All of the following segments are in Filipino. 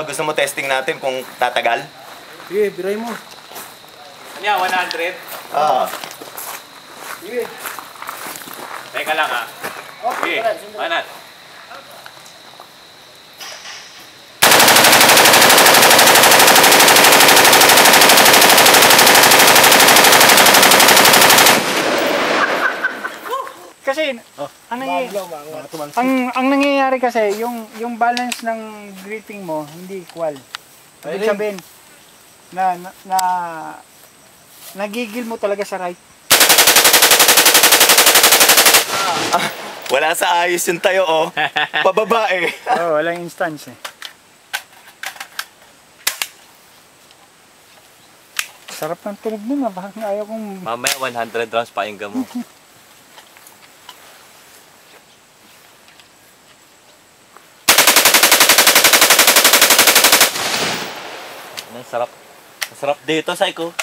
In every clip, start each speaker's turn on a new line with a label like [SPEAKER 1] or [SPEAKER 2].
[SPEAKER 1] Gusto mo testing natin kung tatagal?
[SPEAKER 2] Sige, biray mo.
[SPEAKER 3] Ano yan, 100?
[SPEAKER 1] Oo.
[SPEAKER 2] Sige.
[SPEAKER 3] Teka lang ha. Sige, manat.
[SPEAKER 4] Kasi ang nangyayari kasi yung balance ng gripping mo hindi equal. Ibig sabihin na nagigil mo talaga sa right.
[SPEAKER 1] Wala sa ayos yung tayo, oh. Pababa eh.
[SPEAKER 4] Walang instance eh. Sarap ng tunog nun, bakit ayaw kong...
[SPEAKER 3] Mamaya 100 rounds pakinggan mo. Ang sarap. Ang sarap dito, Psycho.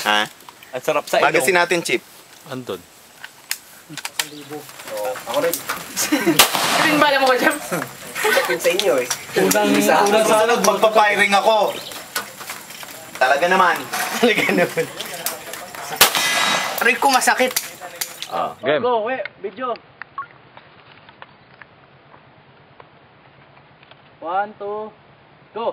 [SPEAKER 1] Ha?
[SPEAKER 3] Ang sarap sa ilong.
[SPEAKER 1] Magasin natin, Chip.
[SPEAKER 3] Andun.
[SPEAKER 2] Ako rin.
[SPEAKER 5] Pinbala mo ka dyan?
[SPEAKER 2] Pin sa inyo eh.
[SPEAKER 1] Unang salog, magpapiring ako. Talaga naman. Talaga naman.
[SPEAKER 5] Aray ko masakit.
[SPEAKER 3] Game.
[SPEAKER 4] Go, video. 1, 2, go.